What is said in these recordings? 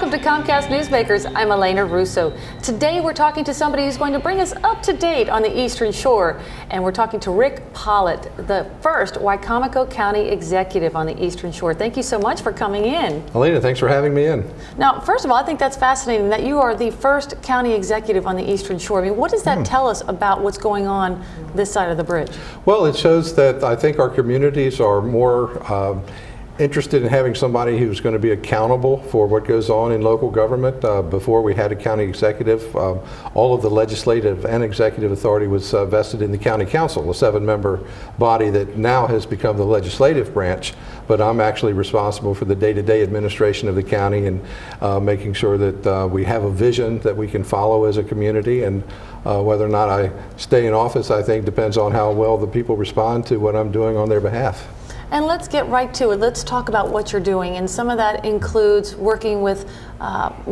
Welcome to Comcast Newsmakers. I'm Elena Russo. Today we're talking to somebody who's going to bring us up to date on the Eastern Shore, and we're talking to Rick Pollitt, the first Wicomico County executive on the Eastern Shore. Thank you so much for coming in. Elena, thanks for having me in. Now, first of all, I think that's fascinating that you are the first county executive on the Eastern Shore. I mean, what does that tell us about what's going on this side of the bridge? Well, it shows that I think our communities are more interested in having somebody who's going to be accountable for what goes on in local government. Before we had a county executive, all of the legislative and executive authority was vested in the county council, a 7-member body that now has become the legislative branch. But I'm actually responsible for the day-to-day administration of the county and making sure that we have a vision that we can follow as a community. And whether or not I stay in office, I think, depends on how well the people respond to what I'm doing on their behalf. And let's get right to it. Let's talk about what you're doing. And some of that includes working with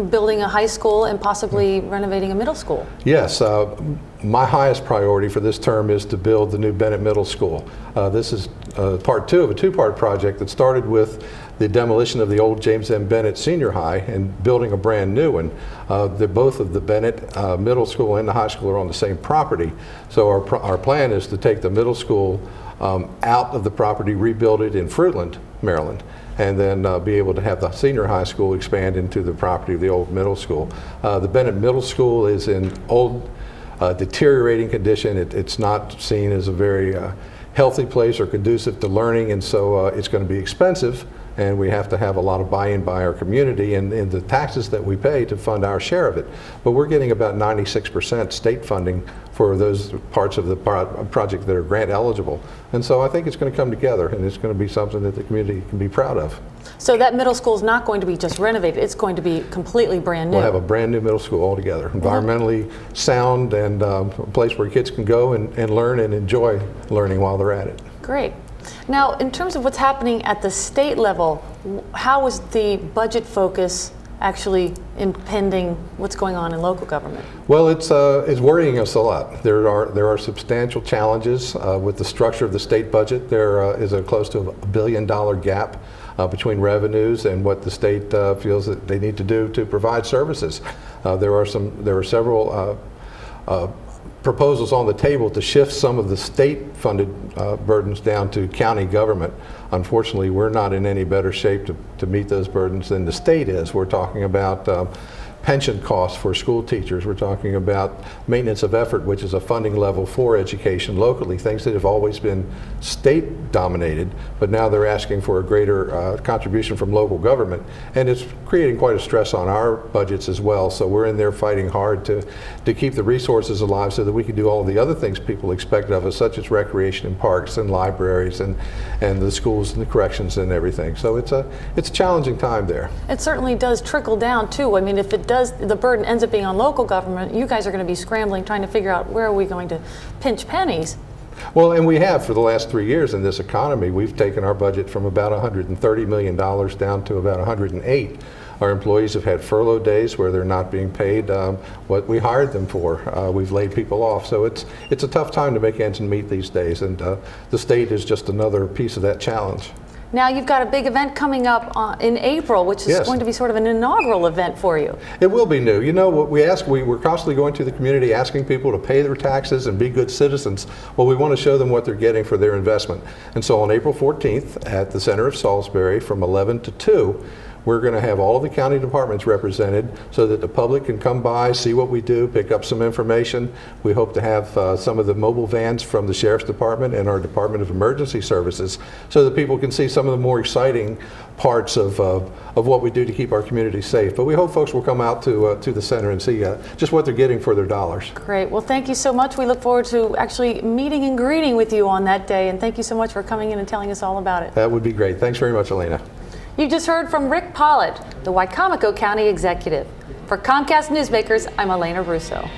building a high school and possibly renovating a middle school. Yes. My highest priority for this term is to build the new Bennett Middle School. This is part 2 of a 2-part project that started with the demolition of the old James M. Bennett Senior High and building a brand new one. Both of the Bennett Middle School and the high school are on the same property. So our plan is to take the middle school out of the property, rebuild it in Fruitland, Maryland, and then be able to have the senior high school expand into the property of the old middle school. The Bennett Middle School is in old, deteriorating condition. It's not seen as a very healthy place or conducive to learning, and so it's going to be expensive, and we have to have a lot of buy-in by our community and the taxes that we pay to fund our share of it. But we're getting about 96% state funding for those parts of the project that are grant eligible. And so I think it's going to come together, and it's going to be something that the community can be proud of. So that middle school is not going to be just renovated, it's going to be completely brand new. We'll have a brand new middle school altogether, environmentally sound, and a place where kids can go and learn and enjoy learning while they're at it. Great. Now, in terms of what's happening at the state level, how is the budget focus actually impending what's going on in local government? Well, it's worrying us a lot. There are substantial challenges with the structure of the state budget. There is a close to $1 billion gap between revenues and what the state feels that they need to do to provide services. There are several proposals on the table to shift some of the state-funded burdens down to county government. Unfortunately, we're not in any better shape to meet those burdens than the state is. We're talking about pension costs for school teachers. We're talking about maintenance of effort, which is a funding level for education locally, things that have always been state dominated, but now they're asking for a greater contribution from local government, and it's creating quite a stress on our budgets as well. So we're in there fighting hard to keep the resources alive so that we can do all of the other things people expect of us, such as recreation and parks and libraries and the schools and the corrections and everything. So it's a challenging time there. It certainly does trickle down too. I mean, if it does, the burden ends up being on local government, you guys are going to be scrambling trying to figure out where are we going to pinch pennies. Well, and we have for the last 3 years in this economy. We've taken our budget from about $130 million down to about 108. Our employees have had furlough days where they're not being paid what we hired them for. We've laid people off. So it's a tough time to make ends meet these days, and the state is just another piece of that challenge. Now you've got a big event coming up in April, which is going to be sort of an inaugural event for you. It will be new. You know, what we're constantly going to the community asking people to pay their taxes and be good citizens. Well, we want to show them what they're getting for their investment. And so on April 14th at the Center of Salisbury from 11 to 2, we're going to have all of the county departments represented so that the public can come by, see what we do, pick up some information. We hope to have some of the mobile vans from the Sheriff's Department and our Department of Emergency Services so that people can see some of the more exciting parts of what we do to keep our community safe. But we hope folks will come out to the center and see just what they're getting for their dollars. Great. Well, thank you so much. We look forward to actually meeting and greeting with you on that day. And thank you so much for coming in and telling us all about it. That would be great. Thanks very much, Elena. You just heard from Rick Pollitt, the Wicomico County Executive. For Comcast Newsmakers, I'm Elena Russo.